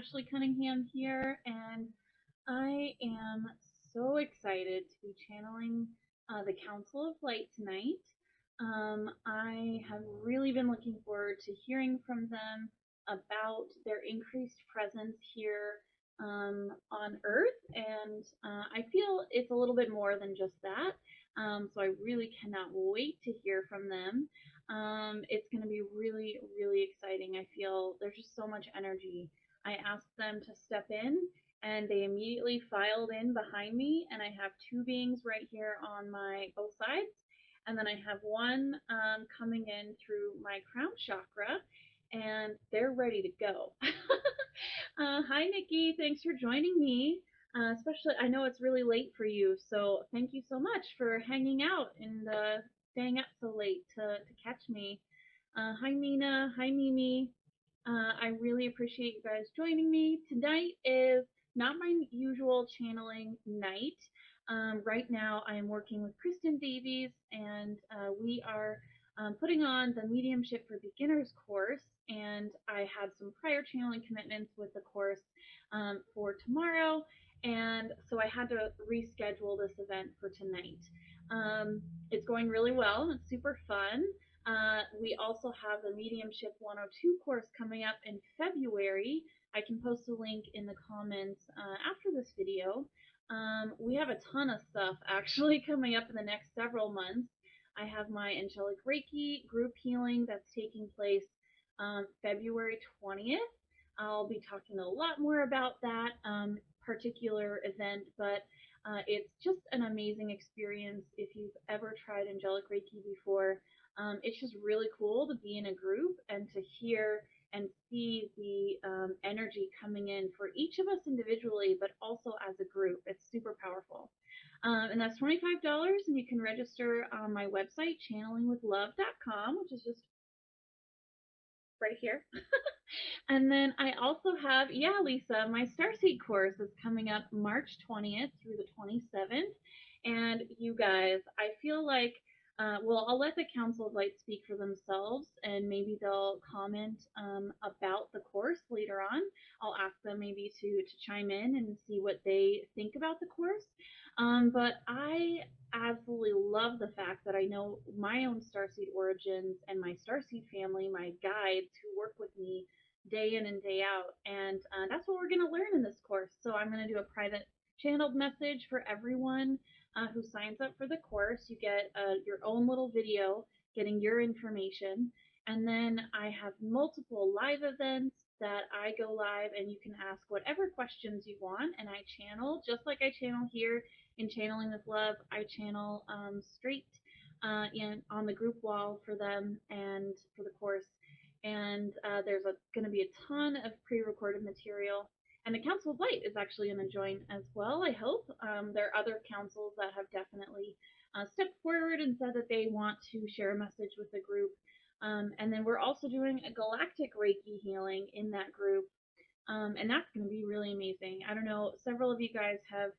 Ashley Cunningham here, and I am so excited to be channeling the Council of Light tonight. I have really been looking forward to hearing from them about their increased presence here on Earth, and I feel it's a little bit more than just that. So I really cannot wait to hear from them. It's going to be really, really exciting. I feel there's just so much energy. I asked them to step in, and they immediately filed in behind me, and I have two beings right here on my both sides, and then I have one coming in through my crown chakra, and they're ready to go. Hi, Nikki. Thanks for joining me. Especially, I know it's really late for you, so thank you so much for hanging out and staying up so late to catch me. Hi, Mina. Hi, Mimi. I really appreciate you guys joining me. Tonight is not my usual channeling night. Right now, I am working with Kristen Davies, and we are putting on the Mediumship for Beginners course. And I had some prior channeling commitments with the course for tomorrow, and so I had to reschedule this event for tonight. It's going really well. It's super fun. We also have the Mediumship 102 course coming up in February. I can post a link in the comments after this video. We have a ton of stuff actually coming up in the next several months. I have my Angelic Reiki group healing that's taking place February 20th. I'll be talking a lot more about that particular event, but it's just an amazing experience if you've ever tried Angelic Reiki before. It's just really cool to be in a group and to hear and see the energy coming in for each of us individually, but also as a group. It's super powerful. And that's $25, and you can register on my website, channelingwithlove.com, which is just right here. And then I also have, yeah, Lisa, my Starseed course is coming up March 20th through the 27th. And you guys, I feel like, well, I'll let the Council of Light speak for themselves, and maybe they'll comment about the course later on. I'll ask them maybe to chime in and see what they think about the course. But I absolutely love the fact that I know my own Starseed origins and my Starseed family, my guides who work with me day in and day out, and that's what we're going to learn in this course. So I'm going to do a private channeled message for everyone who signs up for the course. You get your own little video getting your information, and then I have multiple live events that I go live, and you can ask whatever questions you want, and I channel just like I channel here in Channeling with Love. I channel straight on the group wall for them and for the course. And there's going to be a ton of pre-recorded material. And the Council of Light is actually going to join as well, I hope. There are other councils that have definitely stepped forward and said that they want to share a message with the group. And then we're also doing a Galactic Reiki healing in that group. And that's going to be really amazing. I don't know, several of you guys have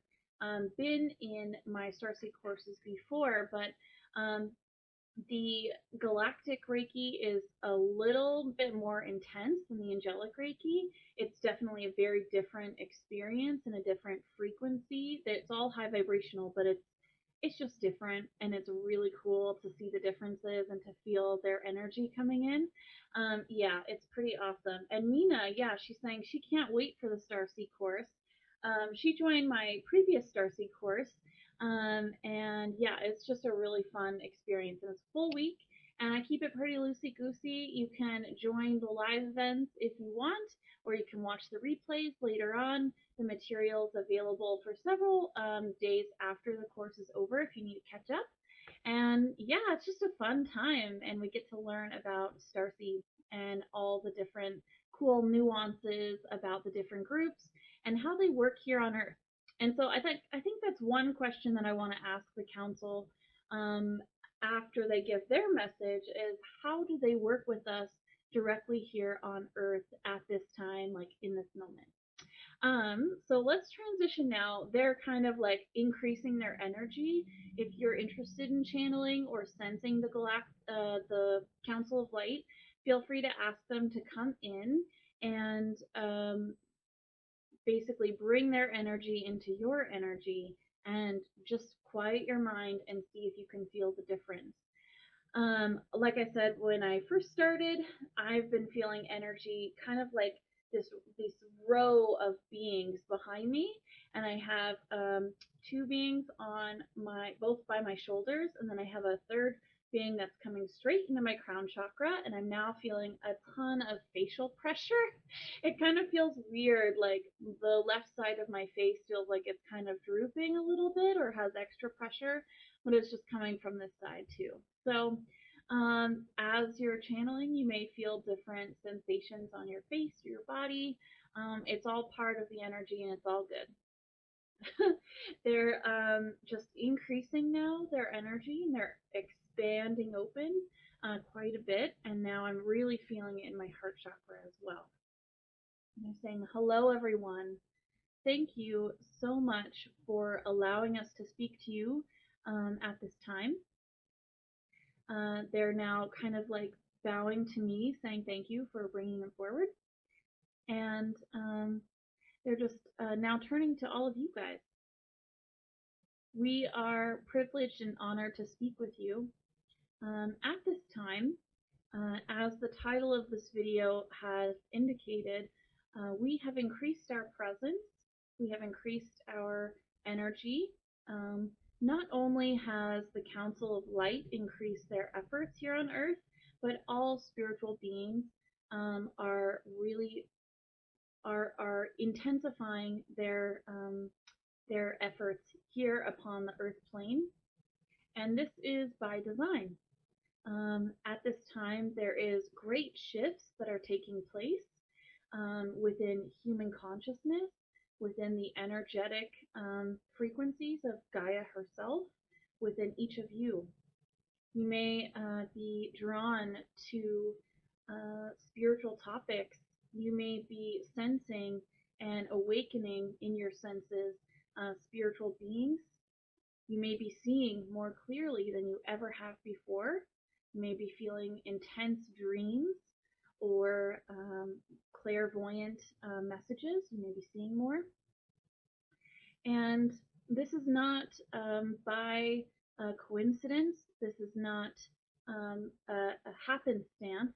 been in my Starseed courses before, but the Galactic Reiki is a little bit more intense than the Angelic Reiki. It's definitely a very different experience and a different frequency. It's all high vibrational, but it's just different, and it's really cool to see the differences and to feel their energy coming in. Yeah, it's pretty awesome. And Mina, yeah, she's saying she can't wait for the Starseed course. She joined my previous Starseed course, and yeah, it's just a really fun experience, and it's a full week, and I keep it pretty loosey-goosey. You can join the live events if you want, or you can watch the replays later on. The material is available for several days after the course is over if you need to catch up. And yeah, it's just a fun time, and we get to learn about starseeds and all the different cool nuances about the different groups and how they work here on Earth. And so I think that's one question that I want to ask the council after they give their message is, how do they work with us directly here on Earth at this time, like in this moment? So let's transition now. They're kind of like increasing their energy. If you're interested in channeling or sensing the Council of Light, feel free to ask them to come in, and basically bring their energy into your energy and just quiet your mind and see if you can feel the difference. Like I said, when I first started, I've been feeling energy kind of like this row of beings behind me, and I have two beings on my both by my shoulders, and then I have a third being that's coming straight into my crown chakra, and I'm now feeling a ton of facial pressure. It kind of feels weird, like the left side of my face feels like it's kind of drooping a little bit or has extra pressure, but it's just coming from this side too. So as you're channeling, you may feel different sensations on your face or your body. It's all part of the energy and it's all good. They're just increasing now their energy and they're expanding open quite a bit. And now I'm really feeling it in my heart chakra as well. And they're saying, hello, everyone. Thank you so much for allowing us to speak to you at this time. They're now kind of like bowing to me, saying thank you for bringing them forward. And they're just now turning to all of you guys. We are privileged and honored to speak with you. At this time, as the title of this video has indicated, we have increased our presence, we have increased our energy. Not only has the Council of Light increased their efforts here on Earth, but all spiritual beings are really are intensifying their efforts here upon the Earth plane, and this is by design. At this time, there is great shifts that are taking place within human consciousness, within the energetic frequencies of Gaia herself, within each of you. You may be drawn to spiritual topics. You may be sensing and awakening in your senses spiritual beings. You may be seeing more clearly than you ever have before. You may be feeling intense dreams or clairvoyant messages. You may be seeing more. And this is not by coincidence. This is not a happenstance.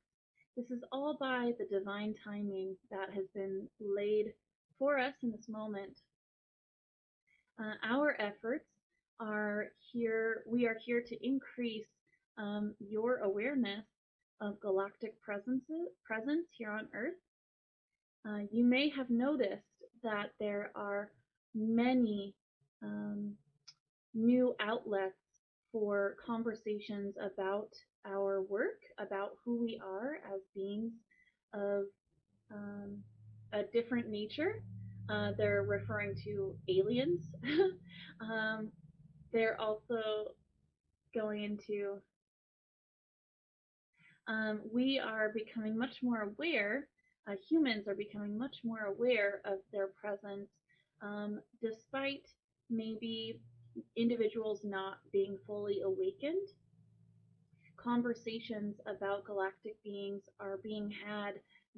This is all by the divine timing that has been laid for us in this moment. Our efforts are here, we are here to increase your awareness of galactic presence here on Earth. You may have noticed that there are many new outlets for conversations about our work, about who we are as beings of a different nature. They're referring to aliens. They're also going into we are becoming much more aware, humans are becoming much more aware of their presence, despite maybe individuals not being fully awakened. Conversations about galactic beings are being had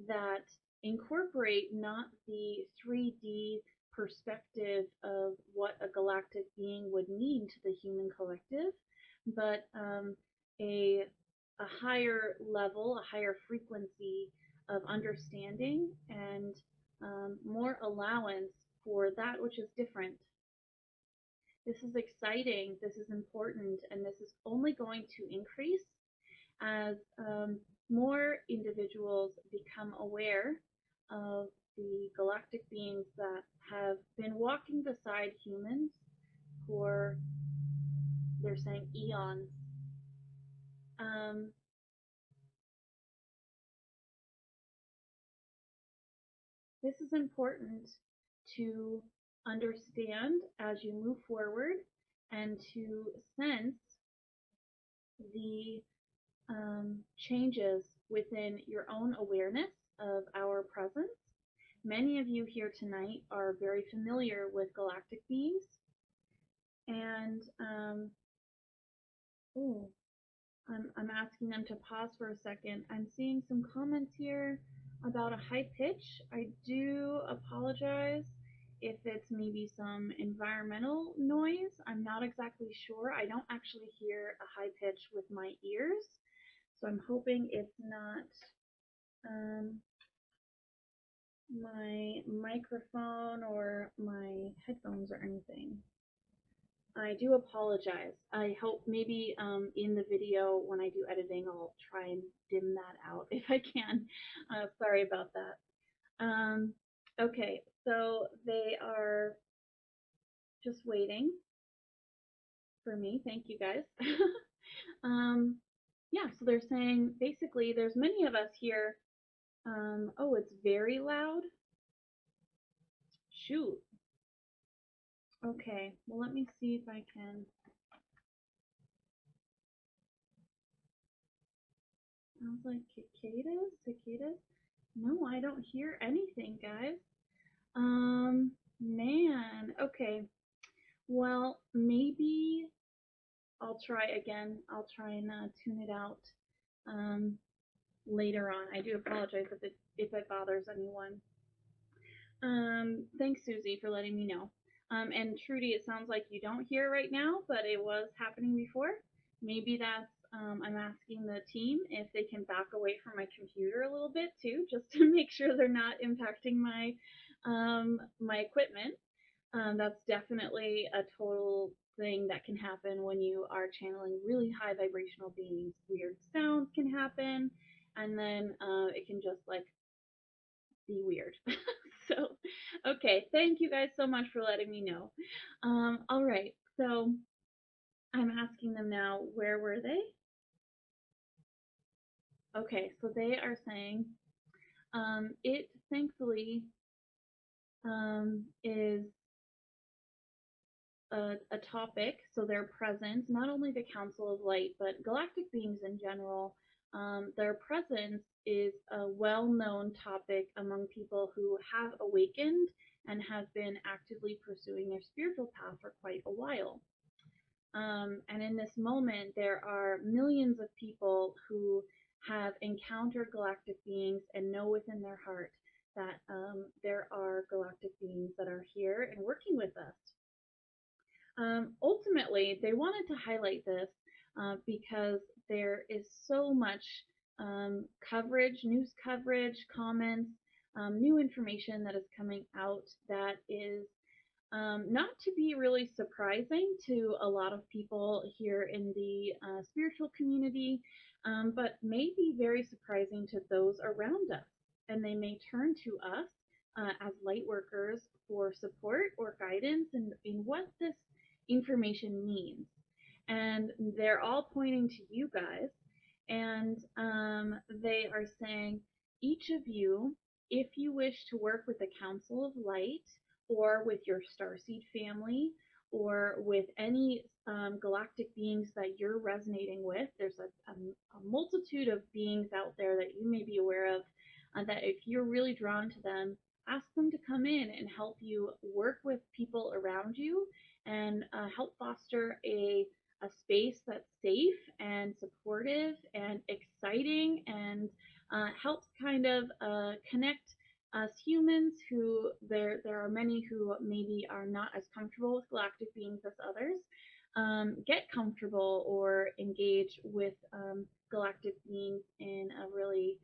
that incorporate not the 3D perspective of what a galactic being would mean to the human collective, but a higher level, a higher frequency of understanding and more allowance for that which is different. This is exciting, this is important, and this is only going to increase as more individuals become aware of the galactic beings that have been walking beside humans for, they're saying, eons. This is important to understand as you move forward and to sense the changes within your own awareness of our presence. Many of you here tonight are very familiar with galactic beings, and I'm asking them to pause for a second. I'm seeing some comments here about a high pitch. I do apologize. if it's maybe some environmental noise. I'm not exactly sure. I don't actually hear a high pitch with my ears, so I'm hoping it's not um, my microphone or my headphones or anything. I do apologize. I hope maybe in the video when I do editing, I'll try and dim that out if I can. Sorry about that. Okay, so they are just waiting for me. Thank you guys. um, yeah, so they're saying basically there's many of us here. Oh, it's very loud. Shoot. Okay, well, let me see if I can. Sounds like cicadas? Cicadas? No, I don't hear anything, guys. Man. Okay. Well, maybe I'll try again. I'll try and tune it out um, later on. I do apologize if it bothers anyone. Thanks, Susie, for letting me know. And Trudy, it sounds like you don't hear right now, but it was happening before. Maybe that's I'm asking the team if they can back away from my computer a little bit too, just to make sure they're not impacting my equipment. That's definitely a total thing that can happen when you are channeling really high vibrational beings. Weird sounds can happen, and then it can just like be weird. So, okay, thank you guys so much for letting me know. All right, so I'm asking them now, where were they? Okay, so they are saying it thankfully is a topic, so their presence, not only the Council of Light, but galactic beings in general, their presence is a well known topic among people who have awakened and have been actively pursuing their spiritual path for quite a while. And in this moment, there are millions of people who have encountered galactic beings and know within their heart that there are galactic beings that are here and working with us. Ultimately, they wanted to highlight this because there is so much coverage, news coverage, comments, new information that is coming out that is not to be really surprising to a lot of people here in the spiritual community, but may be very surprising to those around us. And they may turn to us as light workers for support or guidance in what this information means. And they're all pointing to you guys, and they are saying, each of you, if you wish to work with the Council of Light, or with your starseed family, or with any galactic beings that you're resonating with. There's a multitude of beings out there that you may be aware of that if you're really drawn to them, ask them to come in and help you work with people around you and help foster a space that's safe and supportive and exciting and helps kind of connect us humans who there are many who maybe are not as comfortable with galactic beings as others get comfortable or engage with galactic beings in a really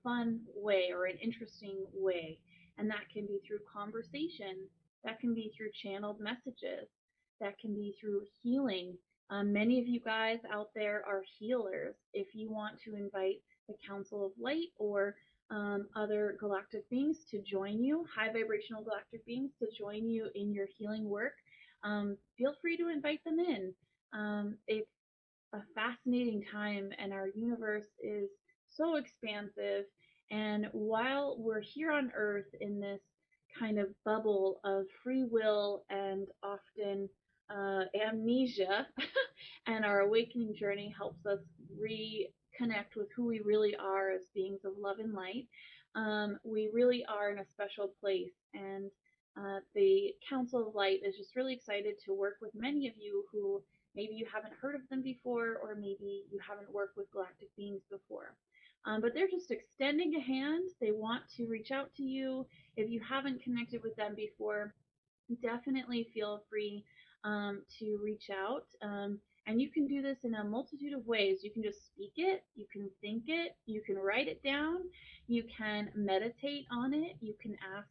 fun way or an interesting way, and that can be through conversation, that can be through channeled messages, that can be through healing. Many of you guys out there are healers. If you want to invite the Council of Light or other galactic beings to join you, high vibrational galactic beings to join you in your healing work, feel free to invite them in. It's a fascinating time, and our universe is so expansive. And while we're here on Earth in this kind of bubble of free will and often amnesia, and our awakening journey helps us reconnect with who we really are as beings of love and light, we really are in a special place. And the Council of Light is just really excited to work with many of you who maybe you haven't heard of them before, or maybe you haven't worked with galactic beings before. But they're just extending a hand. They want to reach out to you. If you haven't connected with them before, definitely feel free to reach out. And you can do this in a multitude of ways. You can just speak it, you can think it, you can write it down, you can meditate on it, you can ask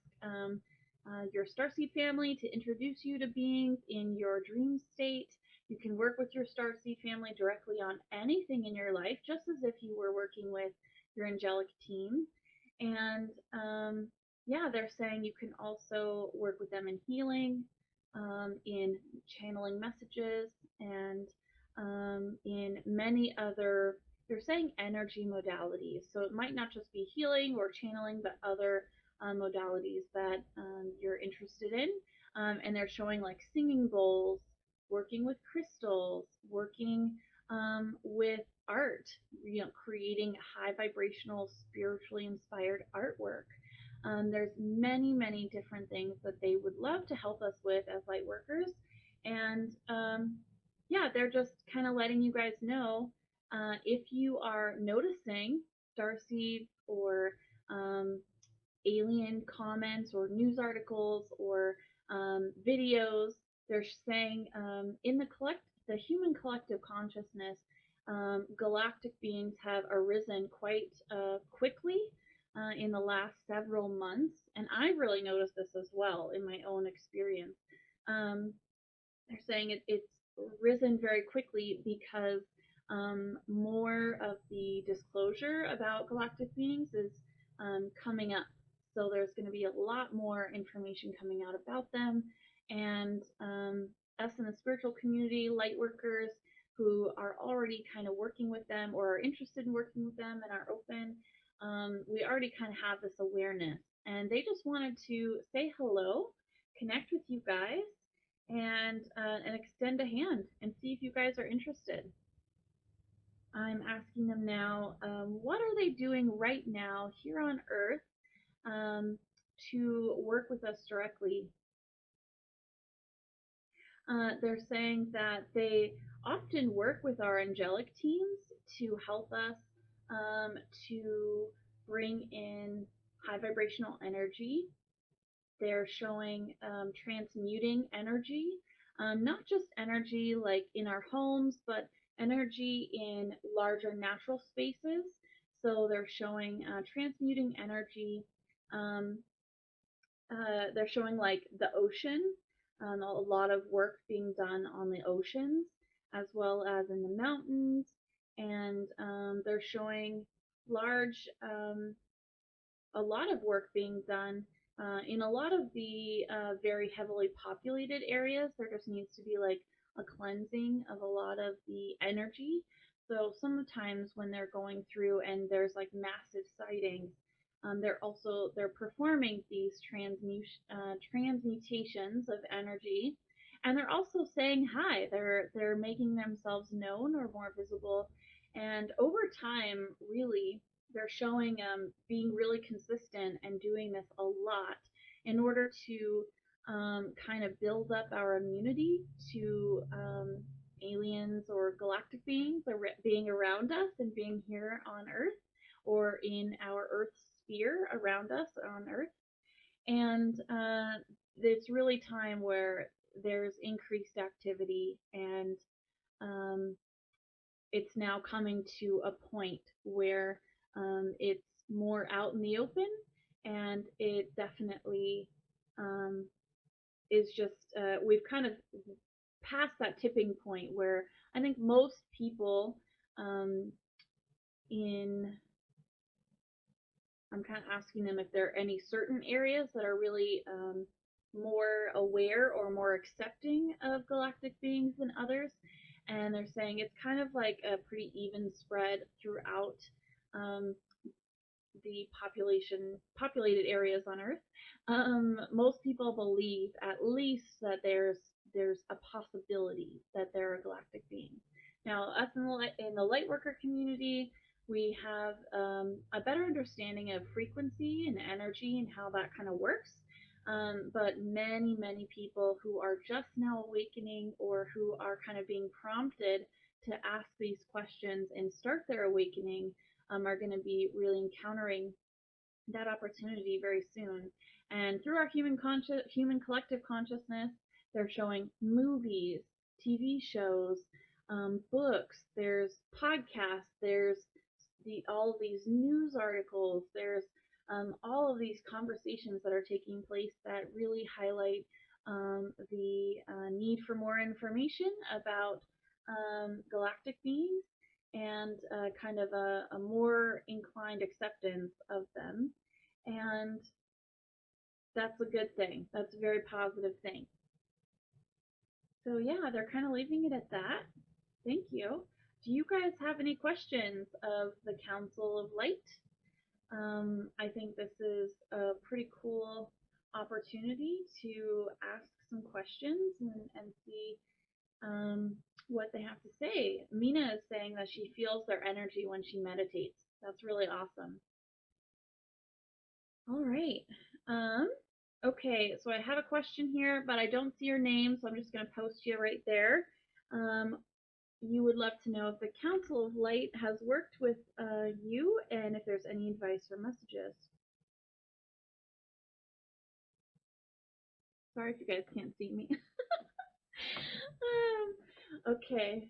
your Starseed family to introduce you to beings in your dream state. You can work with your Starseed family directly on anything in your life, just as if you were working with your angelic team. And yeah, they're saying you can also work with them in healing, in channeling messages, and in many other, they're saying energy modalities. So it might not just be healing or channeling, but other modalities that you're interested in. And they're showing like singing bowls, working with crystals, working with art, creating high vibrational, spiritually inspired artwork. There's many, many different things that they would love to help us with as light workers. And yeah, they're just kind of letting you guys know if you are noticing starseeds or alien comments or news articles or videos. They're saying in the human collective consciousness, galactic beings have arisen quite quickly in the last several months, and I really noticed this as well in my own experience. Um, they're saying it's risen very quickly because more of the disclosure about galactic beings is coming up. So there's going to be a lot more information coming out about them, and us in the spiritual community, light workers who are already kind of working with them or are interested in working with them and are open, we already kind of have this awareness, and they just wanted to say hello, connect with you guys, and extend a hand and see if you guys are interested. I'm asking them now, what are they doing right now here on Earth to work with us directly? They're saying that they often work with our angelic teams to help us to bring in high vibrational energy. They're showing transmuting energy, not just energy like in our homes, but energy in larger natural spaces. So they're showing transmuting energy. Um, they're showing like the ocean, a lot of work being done on the oceans as well as in the mountains. And they're showing large a lot of work being done in a lot of the very heavily populated areas. There just needs to be like a cleansing of a lot of the energy. So sometimes when they're going through and there's like massive sightings, they're performing these transmutations of energy, and they're also saying hi. They're making themselves known or more visible, and over time, really, they're showing being really consistent and doing this a lot in order to kind of build up our immunity to aliens or galactic beings being around us and being here on Earth or in our Earth sphere around us on Earth. And it's really time where there's increased activity, and um, it's now coming to a point where it's more out in the open, and it definitely um, is just we've kind of passed that tipping point where I think most people um, in I'm kind of asking them if there are any certain areas that are really more aware or more accepting of galactic beings than others. And they're saying it's kind of like a pretty even spread throughout um, the populated areas on Earth. Most people believe at least that there's a possibility that there are galactic beings. Now, us in the lightworker community, we have a better understanding of frequency and energy and how that kind of works. But many, many people who are just now awakening or who are kind of being prompted to ask these questions and start their awakening are going to be really encountering that opportunity very soon. And through our human collective consciousness, they're showing movies, TV shows, books. There's podcasts. There's all of these news articles. There's all of these conversations that are taking place that really highlight the need for more information about galactic beings and kind of a more inclined acceptance of them. And that's a good thing. That's a very positive thing. So yeah, they're kind of leaving it at that. Thank you. Do you guys have any questions of the Council of Light? I think this is a pretty cool opportunity to ask some questions and see what they have to say. Mina is saying that she feels their energy when she meditates. That's really awesome. All right. Okay, so I have a question here, but I don't see your name, so I'm just going to post you right there. You would love to know if the Council of Light has worked with you and if there's any advice or messages. Sorry if you guys can't see me. Okay.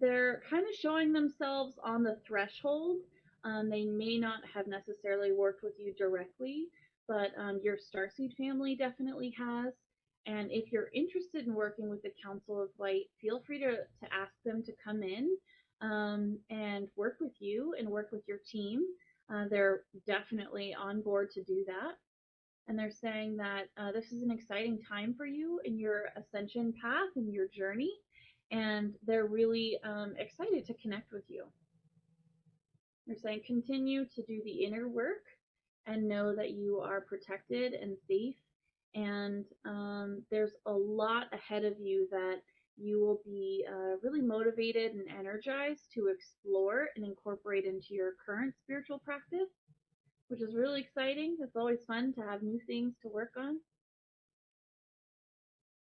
They're kind of showing themselves on the threshold. They may not have necessarily worked with you directly, but your Starseed family definitely has. And if you're interested in working with the Council of Light, feel free to ask them to come in and work with you and work with your team. They're definitely on board to do that. And they're saying that this is an exciting time for you in your ascension path and your journey, and they're really excited to connect with you. They're saying continue to do the inner work and know that you are protected and safe, and there's a lot ahead of you that you will be really motivated and energized to explore and incorporate into your current spiritual practice, which is really exciting. It's always fun to have new things to work on.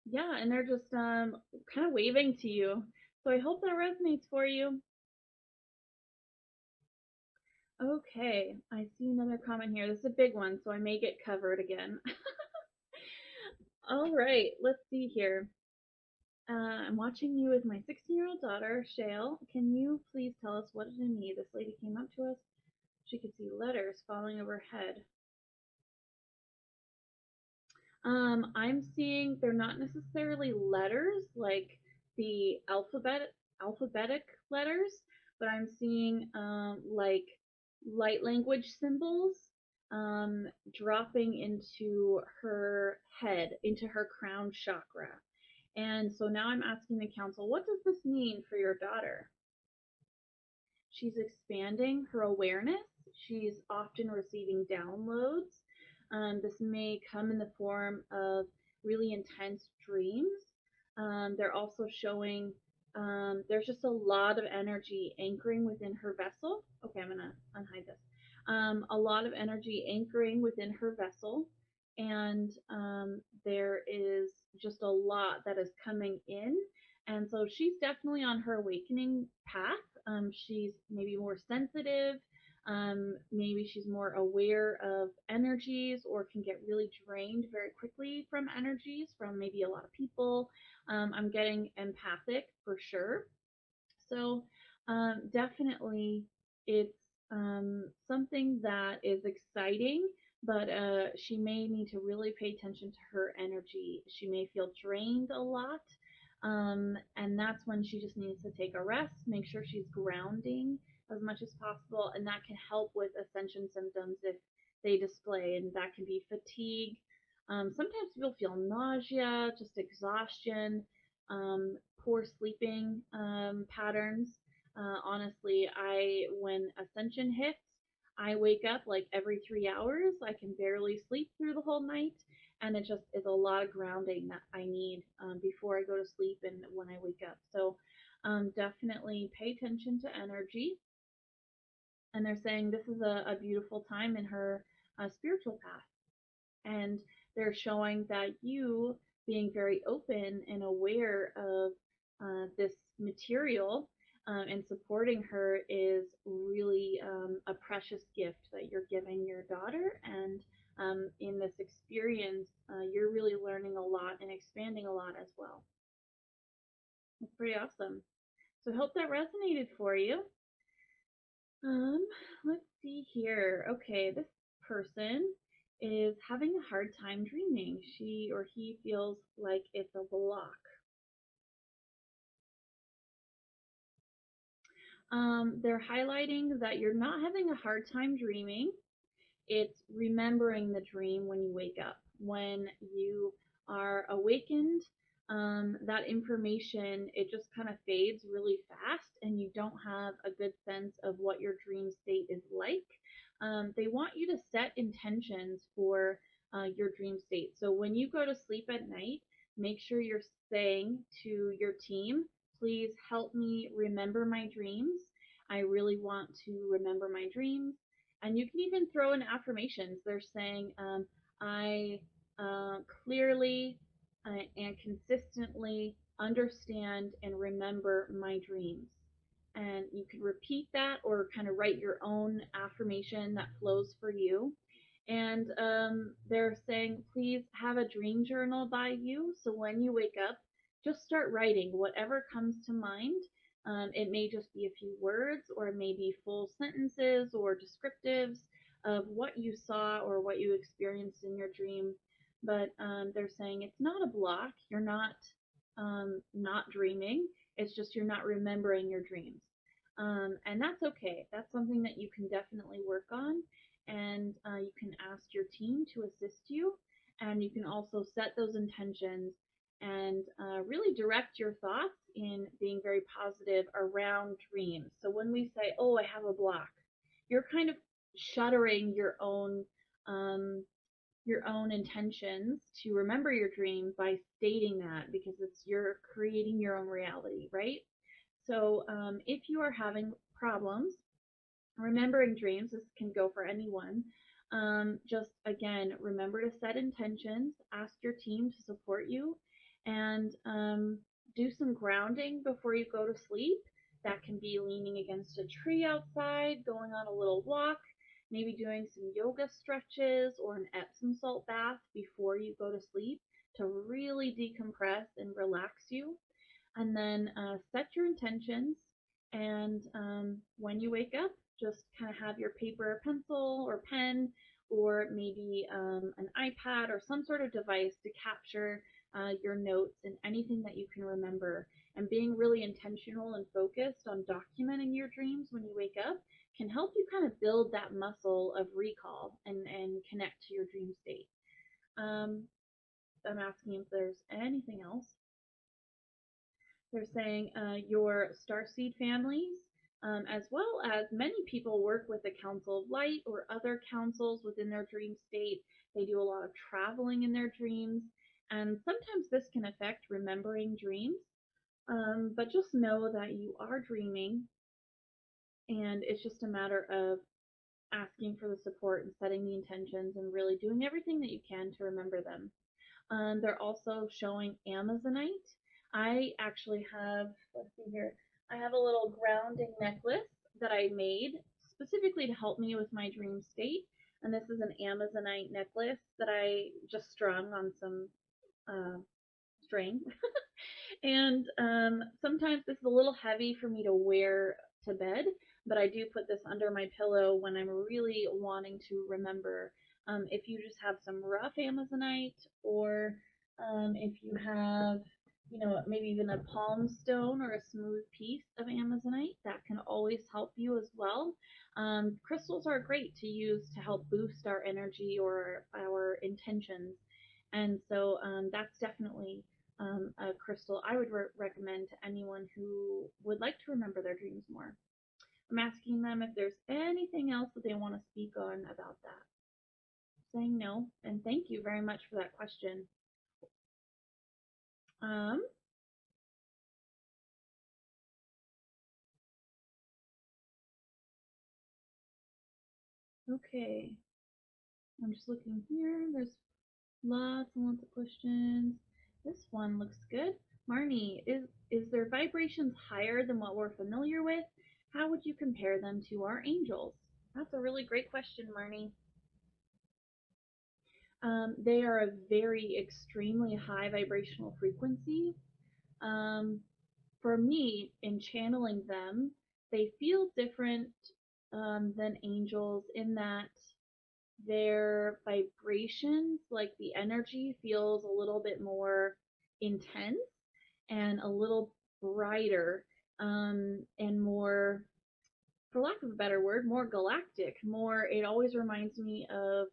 Yeah, and they're just kind of waving to you. So I hope that resonates for you. Okay, I see another comment here. This is a big one, so I may get covered again. All right, let's see here. I'm watching you with my 16-year-old daughter, Shale. Can you please tell us what is in me? This lady came up to us. She could see letters falling overhead. I'm seeing they're not necessarily letters like the alphabetic letters, but I'm seeing like light language symbols dropping into her head, into her crown chakra. And so now I'm asking the council, what does this mean for your daughter? She's expanding her awareness. She's often receiving downloads. This may come in the form of really intense dreams. They're also showing there's just a lot of energy anchoring within her vessel. Okay, I'm going to unhide this. A lot of energy anchoring within her vessel, and there is just a lot that is coming in. And so she's definitely on her awakening path. She's maybe more sensitive. Maybe she's more aware of energies or can get really drained very quickly from energies from maybe a lot of people. I'm getting empathic for sure. So definitely it's something that is exciting, but she may need to really pay attention to her energy. She may feel drained a lot. And that's when she just needs to take a rest, make sure she's grounding as much as possible, and that can help with ascension symptoms if they display, and that can be fatigue. Sometimes people feel nausea, just exhaustion, poor sleeping patterns. Honestly, when ascension hits, I wake up like every 3 hours. I can barely sleep through the whole night, and it just is a lot of grounding that I need before I go to sleep and when I wake up. So definitely pay attention to energy. And they're saying this is a beautiful time in her spiritual path. And they're showing that you being very open and aware of this material and supporting her is really a precious gift that you're giving your daughter. And in this experience, you're really learning a lot and expanding a lot as well. That's pretty awesome. So I hope that resonated for you. Um, let's see here. Okay, this person is having a hard time dreaming. She or he feels like it's a block. They're highlighting that you're not having a hard time dreaming. It's remembering the dream when you wake up. When you are awakened, that information, it just kind of fades really fast and you don't have a good sense of what your dream state is like. They want you to set intentions for your dream state. So when you go to sleep at night, make sure you're saying to your team, please help me remember my dreams. I really want to remember my dreams. And you can even throw in affirmations. They're saying, I clearly and consistently understand and remember my dreams. And you can repeat that or kind of write your own affirmation that flows for you. And they're saying, please have a dream journal by you. So when you wake up, just start writing whatever comes to mind. It may just be a few words, or it may be full sentences or descriptives of what you saw or what you experienced in your dream. But they're saying it's not a block. You're not dreaming. It's just you're not remembering your dreams. And that's okay. That's something that you can definitely work on. And you can ask your team to assist you. And you can also set those intentions and really direct your thoughts in being very positive around dreams. So when we say, oh, I have a block, you're kind of shuttering um, your own intentions to remember your dream by stating that, because you're creating your own reality, right? So if you are having problems remembering dreams, this can go for anyone. Just again, remember to set intentions, ask your team to support you, and do some grounding before you go to sleep. That can be leaning against a tree outside, going on a little walk, maybe doing some yoga stretches or an Epsom salt bath before you go to sleep to really decompress and relax you. And then set your intentions. And when you wake up, just kind of have your paper or pencil or pen, or maybe an iPad or some sort of device to capture your notes and anything that you can remember. And being really intentional and focused on documenting your dreams when you wake up can help you kind of build that muscle of recall and connect to your dream state. Um, I'm asking if there's anything else. They're saying your starseed families, as well as many people work with the Council of Light or other councils within their dream state. They do a lot of traveling in their dreams, and sometimes this can affect remembering dreams. But just know that you are dreaming, and it's just a matter of asking for the support and setting the intentions and really doing everything that you can to remember them. They're also showing Amazonite. I actually have, let's see here, I have a little grounding necklace that I made specifically to help me with my dream state. And this is an Amazonite necklace that I just strung on some uh, string. And sometimes this is a little heavy for me to wear to bed, but I do put this under my pillow when I'm really wanting to remember. If you just have some rough Amazonite, or if you have, maybe even a palm stone or a smooth piece of Amazonite, that can always help you as well. Crystals are great to use to help boost our energy or our intentions. And so that's definitely a crystal I would recommend to anyone who would like to remember their dreams more. I'm asking them if there's anything else that they want to speak on about that. Saying no, and thank you very much for that question. Um, okay, I'm just looking here. There's lots and lots of questions. This one looks good. Marnie, is their vibrations higher than what we're familiar with? How would you compare them to our angels? That's a really great question, Marnie. They are a very extremely high vibrational frequency. Um, for me, in channeling them, they feel different than angels in that their vibrations, like the energy, feels a little bit more intense and a little brighter and more, for lack of a better word, more galactic. More, it always reminds me of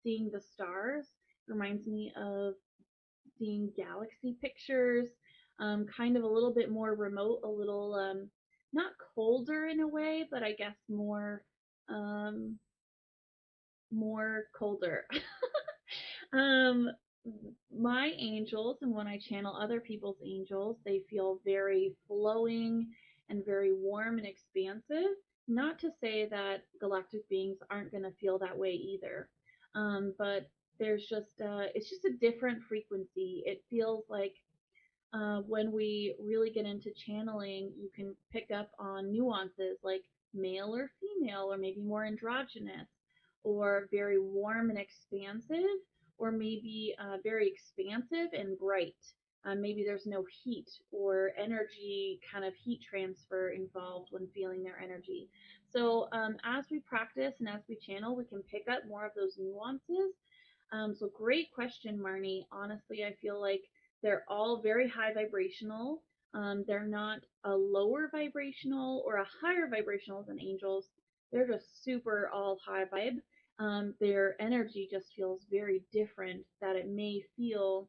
seeing the stars, reminds me of seeing galaxy pictures, kind of a little bit more remote, a little not colder in a way, but I guess um, more colder. um, my angels, and when I channel other people's angels, they feel very flowing and very warm and expansive. Not to say that galactic beings aren't going to feel that way either, but there's just it's just a different frequency. It feels like when we really get into channeling, you can pick up on nuances like male or female, or maybe more androgynous, or very warm and expansive, or maybe very expansive and bright. Maybe there's no heat or energy, kind of heat transfer involved when feeling their energy. So, as we practice and as we channel, we can pick up more of those nuances. So, great question, Marnie. Honestly, I feel like they're all very high vibrational. They're not a lower vibrational or a higher vibrational than angels. They're just super all high vibe. Their energy just feels very different, that it may feel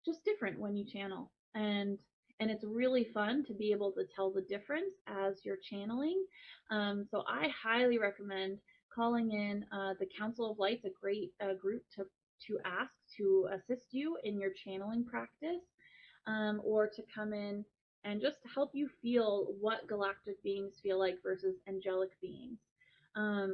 just different when you channel. And it's really fun to be able to tell the difference as you're channeling. So I highly recommend calling in the Council of Light's a great group to ask to assist you in your channeling practice, or to come in and just help you feel what galactic beings feel like versus angelic beings,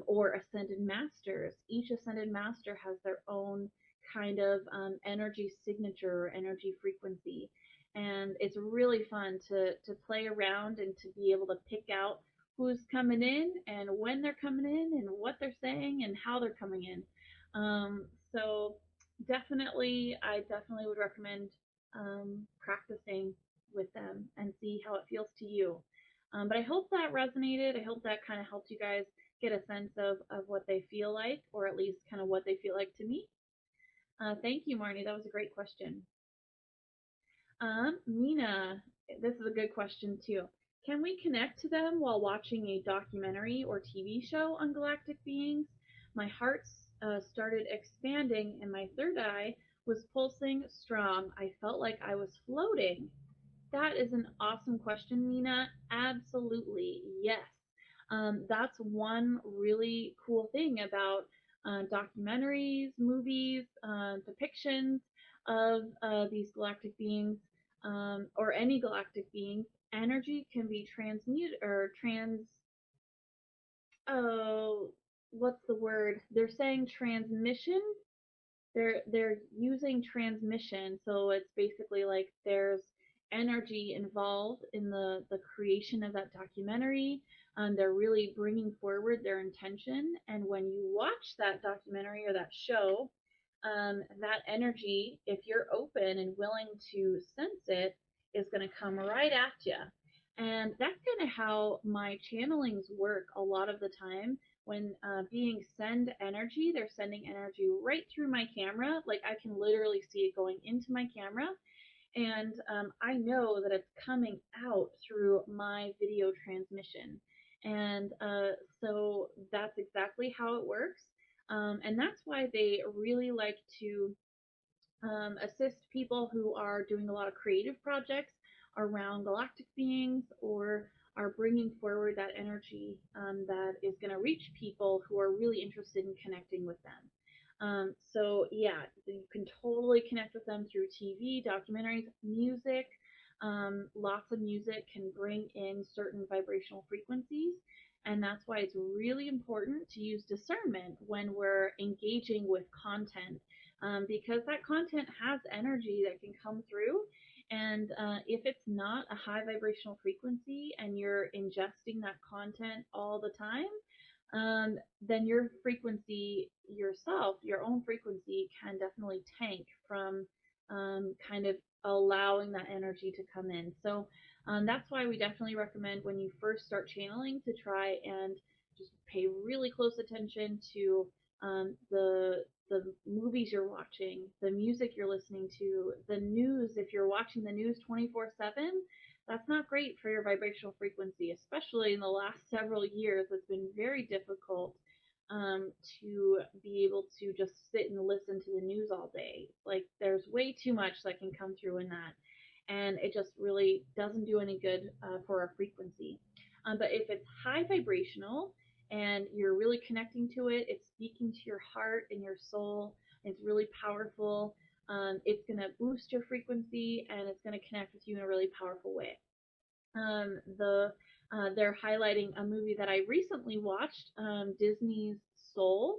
or ascended masters. Each ascended master has their own kind of energy signature or energy frequency. And it's really fun to play around and to be able to pick out who's coming in and when they're coming in and what they're saying and how they're coming in. So I definitely would recommend practicing with them and see how it feels to you. But I hope that resonated. I hope that kind of helped you guys get a sense of what they feel like, or at least kind of what they feel like to me. Thank you, Marnie. That was a great question. Mina, this is a good question too. Can we connect to them while watching a documentary or TV show on galactic beings? My heart started expanding and my third eye was pulsing strong. I felt like I was floating. That is an awesome question, Mina. Absolutely, yes. That's one really cool thing about documentaries, movies, depictions of these galactic beings, or any galactic beings. Energy can be transmute or oh, what's the word? They're saying transmission. They're using transmission, so it's basically like there's energy involved in the creation of that documentary. They're really bringing forward their intention, and when you watch that documentary or that show, that energy, if you're open and willing to sense it, is going to come right at you. And that's kind of how my channelings work a lot of the time. When beings send energy, they're sending energy right through my camera. Like I can literally see it going into my camera, and I know that it's coming out through my video transmission. And so that's exactly how it works. And that's why they really like to assist people who are doing a lot of creative projects around galactic beings, or are bringing forward that energy that is going to reach people who are really interested in connecting with them. So yeah, you can totally connect with them through TV, documentaries, music. Lots of music can bring in certain vibrational frequencies, and that's why it's really important to use discernment when we're engaging with content, because that content has energy that can come through. And if it's not a high vibrational frequency and you're ingesting that content all the time, then your frequency yourself, your own frequency, can definitely tank from kind of allowing that energy to come in. So that's why we definitely recommend when you first start channeling to try and just pay really close attention to the movies you're watching, the music you're listening to, the news. If you're watching the news 24/7, that's not great for your vibrational frequency, especially in the last several years. It's been very difficult to be able to just sit and listen to the news all day. Like, there's way too much that can come through in that, and it just really doesn't do any good for our frequency. But if it's high vibrational and you're really connecting to it, it's speaking to your heart and your soul, it's really powerful. It's going to boost your frequency and it's going to connect with you in a really powerful way. They're highlighting a movie that I recently watched, Disney's Soul.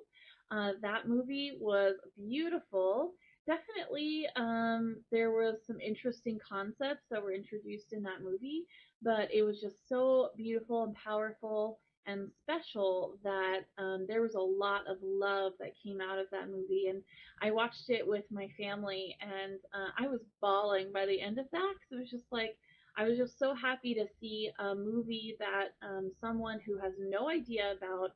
That movie was beautiful. Definitely, there was some interesting concepts that were introduced in that movie, but it was just so beautiful and powerful and special that there was a lot of love that came out of that movie. And I watched it with my family, and I was bawling by the end of that because it was just like I was just so happy to see a movie that someone who has no idea about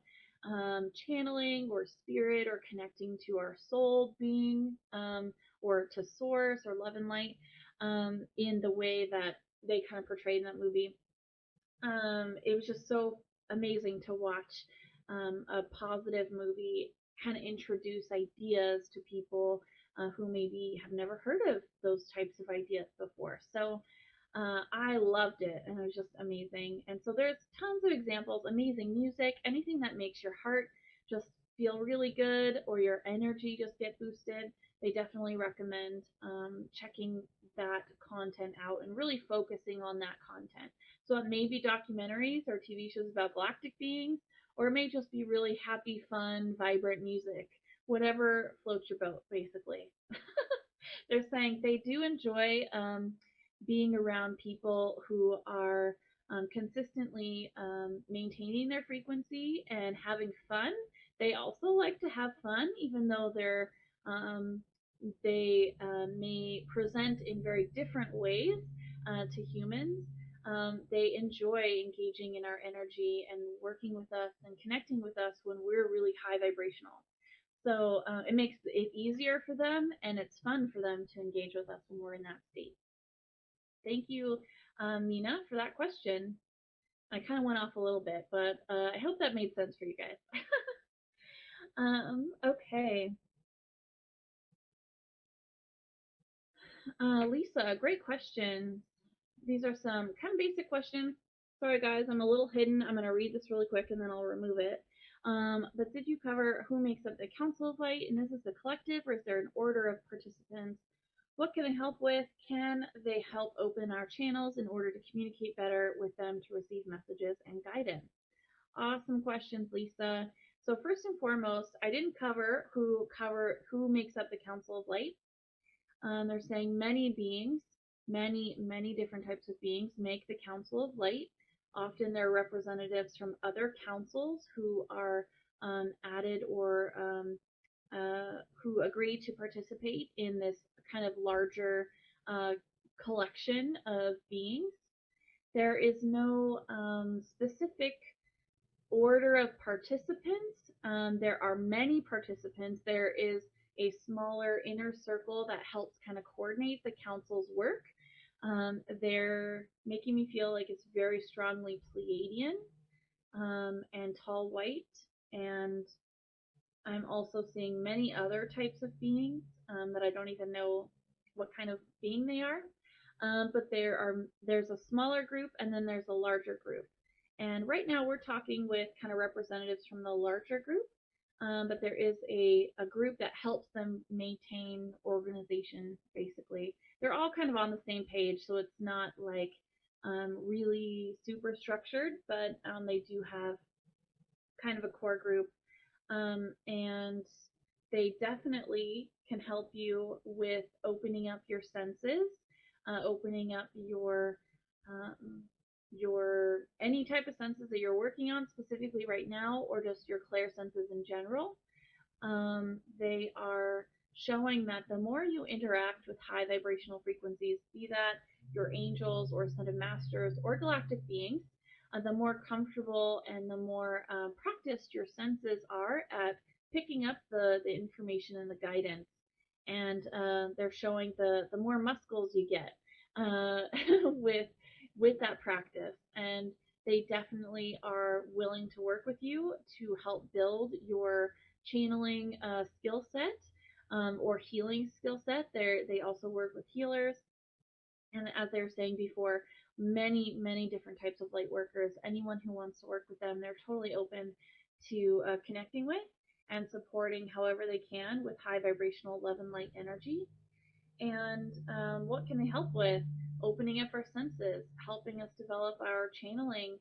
channeling or spirit or connecting to our soul being or to source or love and light in the way that they kind of portrayed in that movie. It was just so amazing to watch a positive movie kind of introduce ideas to people who maybe have never heard of those types of ideas before. So I loved it, and it was just amazing. And so there's tons of examples, amazing music, anything that makes your heart just feel really good or your energy just get boosted. They definitely recommend checking that content out and really focusing on that content. So it may be documentaries or TV shows about galactic beings, or it may just be really happy, fun, vibrant music. Whatever floats your boat, basically. They're saying they do enjoy being around people who are consistently maintaining their frequency and having fun. They also like to have fun, even though um, they may present in very different ways to humans. They enjoy engaging in our energy and working with us and connecting with us when we're really high vibrational. So it makes it easier for them, and it's fun for them to engage with us when we're in that state. Thank you, Mina, for that question. I kind of went off a little bit, but I hope that made sense for you guys. Okay. Lisa, great question. These are some kind of basic questions. Sorry, guys, I'm a little hidden. I'm going to read this really quick and then I'll remove it. But did you cover who makes up the Council of Light? And is this a collective or is there an order of participants? What can they help with? Can they help open our channels in order to communicate better with them to receive messages and guidance? Awesome questions, Lisa. So first and foremost, I didn't cover who makes up the Council of Light. They're saying many beings, many different types of beings make the Council of Light. Often they're representatives from other councils who are added or who agree to participate in this kind of larger uh, collection of beings. There is no specific order of participants. There are many participants. There is a smaller inner circle that helps kind of coordinate the council's work. They're making me feel like it's very strongly Pleiadian and tall white. And I'm also seeing many other types of beings that I don't even know what kind of being they are. But there's a smaller group and then there's a larger group. And right now we're talking with kind of representatives from the larger group, but there is a group that helps them maintain organization, basically. They're all kind of on the same page, so it's not like really super structured, but they do have kind of a core group. And they definitely can help you with opening up your senses, opening up um, your any type of senses that you're working on specifically right now, or just your clair senses in general. They are showing that the more you interact with high vibrational frequencies, be that your angels or ascended masters or galactic beings, the more comfortable and the more practiced your senses are at picking up the information and the guidance. And they're showing the more muscles you get uh, with with that practice. And they definitely are willing to work with you to help build your channeling skill set or healing skill set. They also work with healers, and as they were saying before, many different types of light workers. Anyone who wants to work with them, they're totally open to connecting with and supporting however they can with high vibrational love and light energy. And what can they help with? Opening up our senses, helping us develop our channeling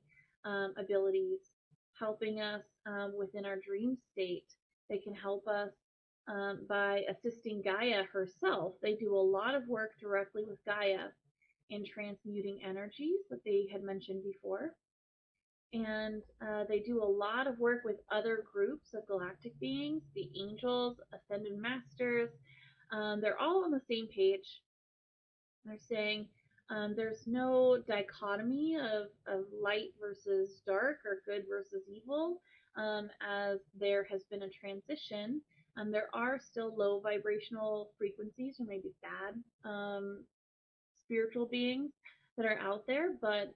abilities, helping us within our dream state. They can help us by assisting Gaia herself. They do a lot of work directly with Gaia in transmuting energies that they had mentioned before. And they do a lot of work with other groups of galactic beings, the angels, ascended masters. They're all on the same page. They're saying there's no dichotomy of light versus dark or good versus evil, as there has been a transition. There are still low vibrational frequencies or maybe bad spiritual beings that are out there, but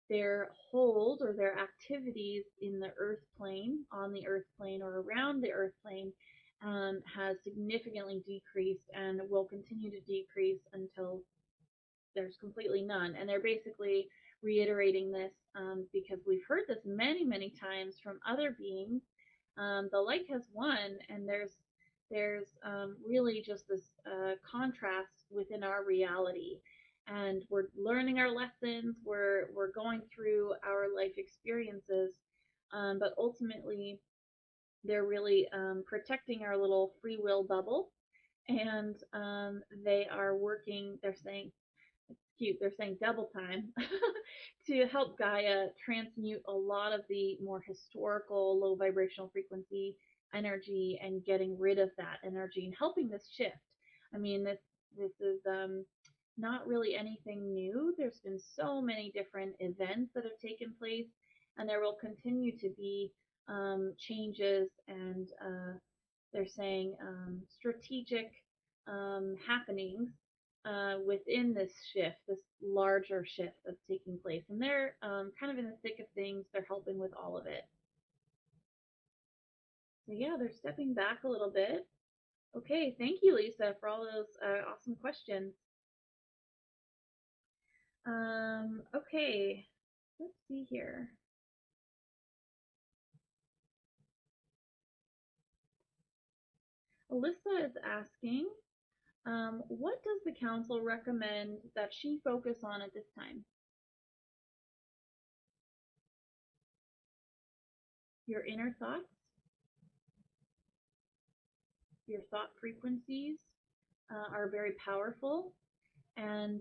their hold or their activities in the earth plane, on the earth plane, or around the earth plane has significantly decreased and will continue to decrease until there's completely none. And they're basically reiterating this because we've heard this many times from other beings. The light has won, and there's really just this contrast within our reality. And we're learning our lessons. We're going through our life experiences, but ultimately they're really protecting our little free will bubble, and they are working. They're saying it's cute. They're saying double time to help Gaia transmute a lot of the more historical low vibrational frequency energy and getting rid of that energy and helping this shift. I mean, this is not really anything new. There's been so many different events that have taken place, and there will continue to be changes, and they're saying strategic happenings within this shift, this larger shift that's taking place. And they're kind of in the thick of things. They're helping with all of it. So yeah, they're stepping back a little bit. Okay, thank you, Lisa, for all those awesome questions. Okay, let's see here. Alyssa is asking, what does the council recommend that she focus on at this time? Your inner thoughts, your thought frequencies are very powerful, and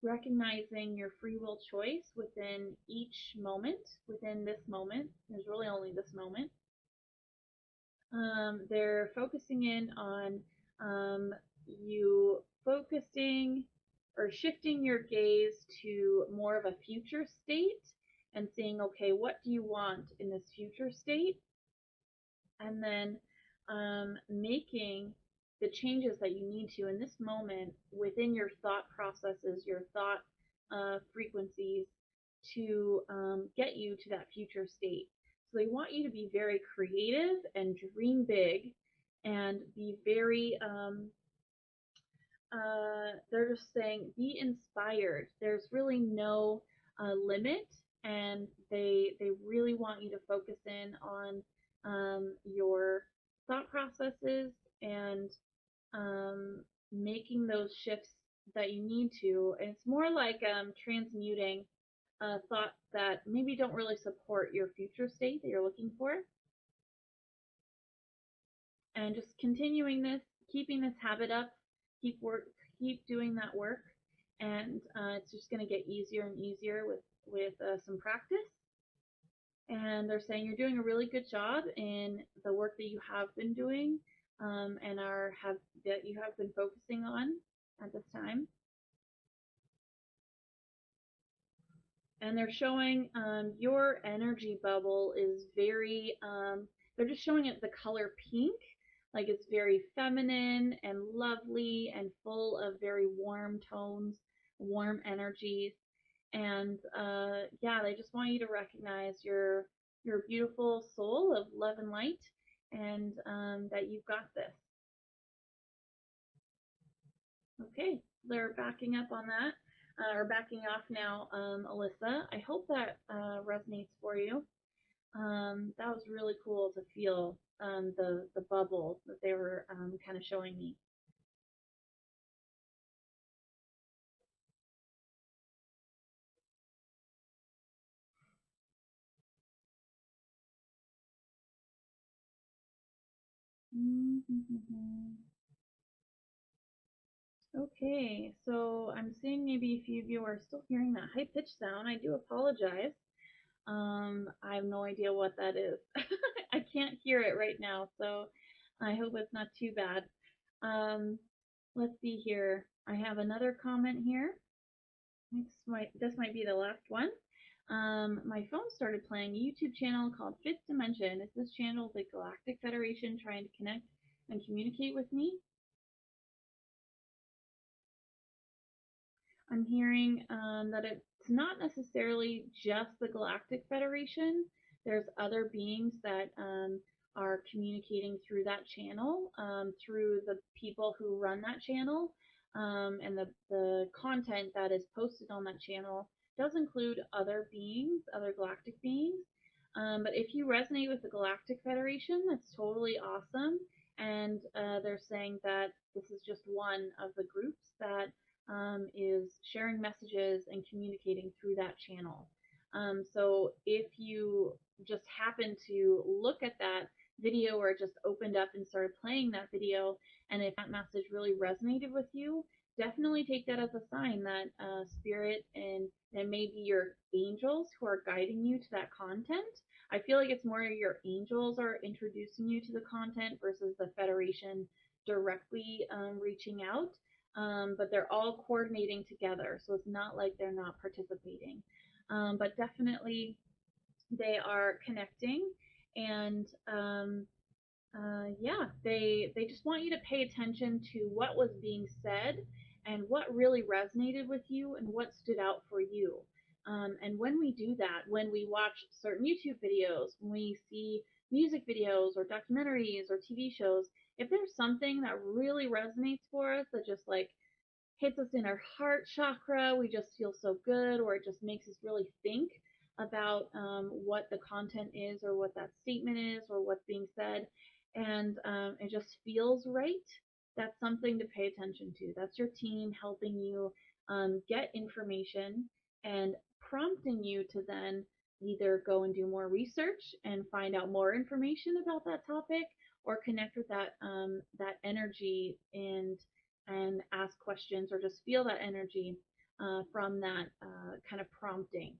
recognizing your free will choice within each moment, within this moment, there's really only this moment. They're focusing in on you focusing or shifting your gaze to more of a future state and seeing, okay, what do you want in this future state? And then making the changes that you need to in this moment within your thought processes, your thought frequencies to get you to that future state. So they want you to be very creative and dream big and be very, they're just saying, be inspired. There's really no limit, and they really want you to focus in on your thought processes and making those shifts that you need to. And it's more like transmuting thoughts that maybe don't really support your future state that you're looking for. and just continuing this, keeping this habit up, keep doing that work, and it's just going to get easier and easier with some practice. And they're saying you're doing a really good job in the work that you have been doing, and that you have been focusing on at this time. And they're showing your energy bubble is very, they're just showing it the color pink, like it's very feminine and lovely and full of very warm tones, warm energies. And yeah, they just want you to recognize your beautiful soul of love and light, and that you've got this. Okay, they're backing up on that, or backing off now, Alyssa. I hope that resonates for you. That was really cool to feel the bubble that they were kind of showing me. Okay, so I'm seeing maybe a few of you are still hearing that high pitched sound. I do apologize. I have no idea what that is. I can't hear it right now, so I hope it's not too bad. Let's see here. I have another comment here. This might be the last one. My phone started playing a YouTube channel called Fifth Dimension. Is this channel the Galactic Federation trying to connect and communicate with me? I'm hearing that it's not necessarily just the Galactic Federation. There's other beings that are communicating through that channel, through the people who run that channel, and the content that is posted on that channel does include other beings, other galactic beings. But if you resonate with the Galactic Federation, that's totally awesome. And they're saying that this is just one of the groups that is sharing messages and communicating through that channel. So if you just happen to look at that video or it just opened up and started playing that video, and if that message really resonated with you, definitely take that as a sign that spirit and maybe your angels who are guiding you to that content. I feel like it's more your angels are introducing you to the content versus the Federation directly reaching out, but they're all coordinating together, so it's not like they're not participating. But definitely they are connecting, and yeah, they just want you to pay attention to what was being said and what really resonated with you and what stood out for you. And when we do that, when we watch certain YouTube videos, when we see music videos or documentaries or TV shows, if there's something that really resonates for us, that just like hits us in our heart chakra, we just feel so good, or it just makes us really think about what the content is, or what that statement is, or what's being said, and it just feels right. That's something to pay attention to. That's your team helping you get information and prompting you to then either go and do more research and find out more information about that topic, or connect with that energy and ask questions or just feel that energy from that kind of prompting.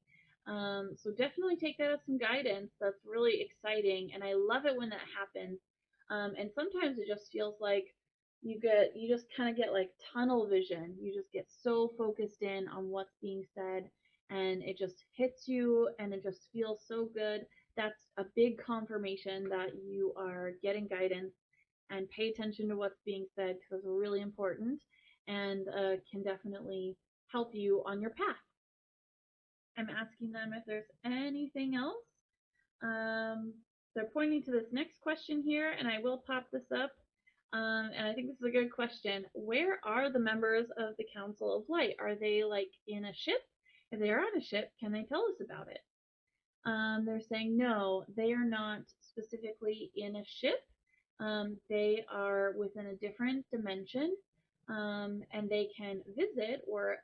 So definitely take that as some guidance. That's really exciting, and I love it when that happens. And sometimes it just feels like you just kind of get like tunnel vision. You just get so focused in on what's being said, and it just hits you, and it just feels so good. That's a big confirmation that you are getting guidance, and pay attention to what's being said because it's really important, and can definitely help you on your path. I'm asking them if there's anything else. Um, they're pointing to this next question here, and I will pop this up. And I think this is a good question. Where are the members of the Council of Light? Are they like in a ship? If they are on a ship, can they tell us about it? They're saying no, they are not specifically in a ship. They are within a different dimension, and they can visit or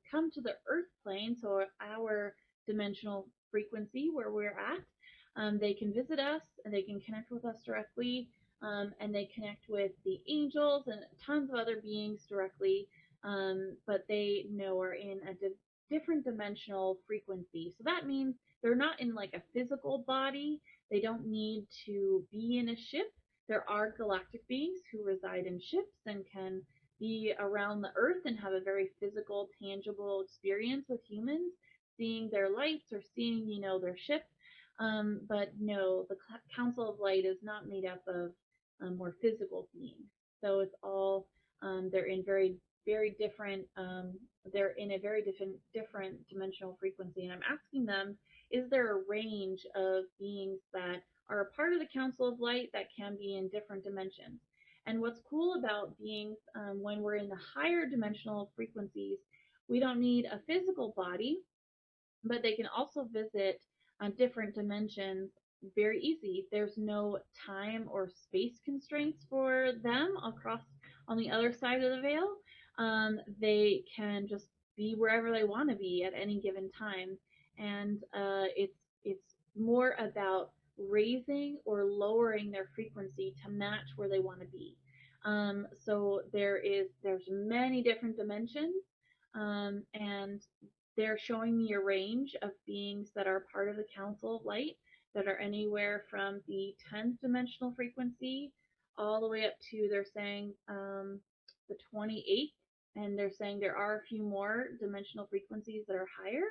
come to the Earth plane, so our dimensional frequency where we're at. They can visit us and they can connect with us directly. and they connect with the angels and tons of other beings directly, but they know are in a different dimensional frequency. So that means they're not in like a physical body. They don't need to be in a ship. There are galactic beings who reside in ships and can be around the earth and have a very physical, tangible experience with humans, seeing their lights or seeing, their ship. But no, the Council of Light is not made up of more physical beings. So it's all they're in very different. They're in a very different dimensional frequency, and I'm asking them, is there a range of beings that are a part of the Council of Light that can be in different dimensions? And what's cool about beings, when we're in the higher dimensional frequencies, we don't need a physical body, but they can also visit different dimensions very easy. There's no time or space constraints for them across on the other side of the veil. They can just be wherever they want to be at any given time, and it's more about raising or lowering their frequency to match where they want to be. So there's many different dimensions, and they're showing me a range of beings that are part of the Council of Light that are anywhere from the 10th dimensional frequency all the way up to, they're saying, the 28th, and they're saying there are a few more dimensional frequencies that are higher.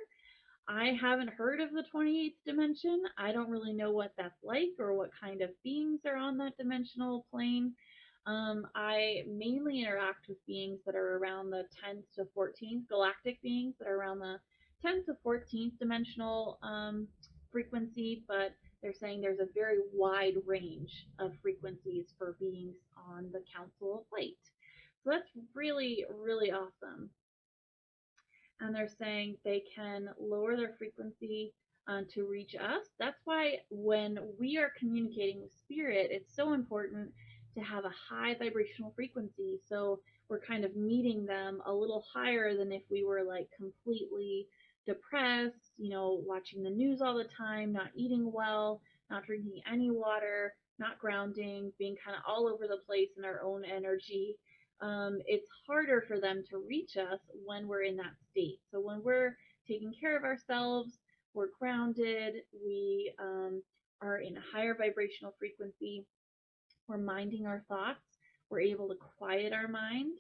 I haven't heard of the 28th dimension. I don't really know what that's like or what kind of beings are on that dimensional plane. I mainly interact with beings that are around the 10th to 14th, galactic beings that are around the 10th to 14th dimensional frequency, but they're saying there's a very wide range of frequencies for beings on the Council of Light. So that's really, really awesome. And they're saying they can lower their frequency to reach us. That's why when we are communicating with spirit, it's so important to have a high vibrational frequency. So we're kind of meeting them a little higher than if we were like completely depressed, watching the news all the time, not eating well, not drinking any water, not grounding, being kind of all over the place in our own energy. It's harder for them to reach us when we're in that state. So when we're taking care of ourselves, we're grounded, we are in a higher vibrational frequency, we're minding our thoughts, we're able to quiet our mind.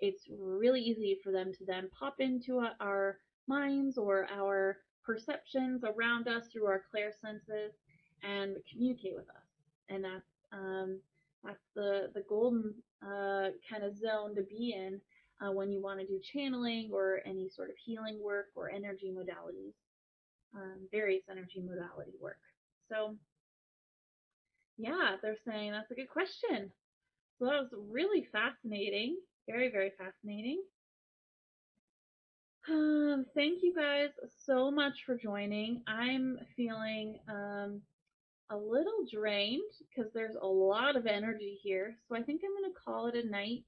It's really easy for them to then pop into our minds or our perceptions around us through our clairsenses and communicate with us. And that's the golden kind of zone to be in when you want to do channeling or any sort of healing work or energy modalities, various energy modality work. So yeah, they're saying that's a good question. So that was really fascinating, very, very fascinating. Thank you guys so much for joining. I'm feeling a little drained because there's a lot of energy here. So I think I'm going to call it a night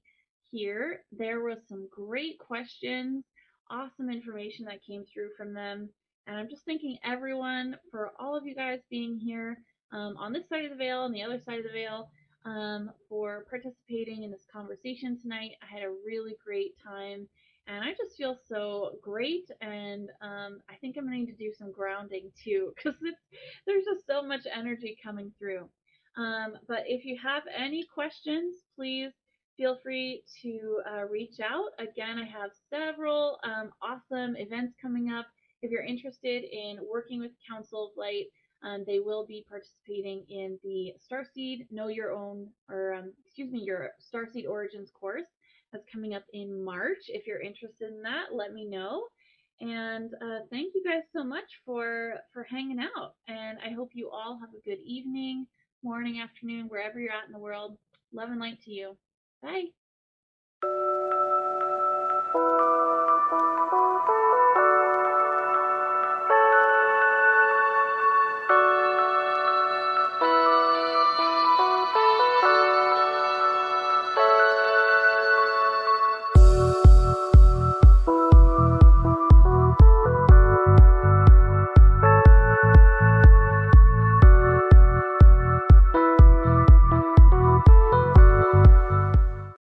here. There was some great questions, awesome information that came through from them. And I'm just thanking everyone for all of you guys being here on this side of the veil and the other side of the veil for participating in this conversation tonight. I had a really great time. And I just feel so great, and I think I'm going to do some grounding too, because there's just so much energy coming through. But if you have any questions, please feel free to reach out. Again, I have several awesome events coming up. If you're interested in working with Council of Light, they will be participating in the Starseed Know Your Own, or your Starseed Origins course. That's coming up in March. If you're interested in that, let me know. And thank you guys so much for hanging out. And I hope you all have a good evening, morning, afternoon, wherever you're at in the world. Love and light to you. Bye.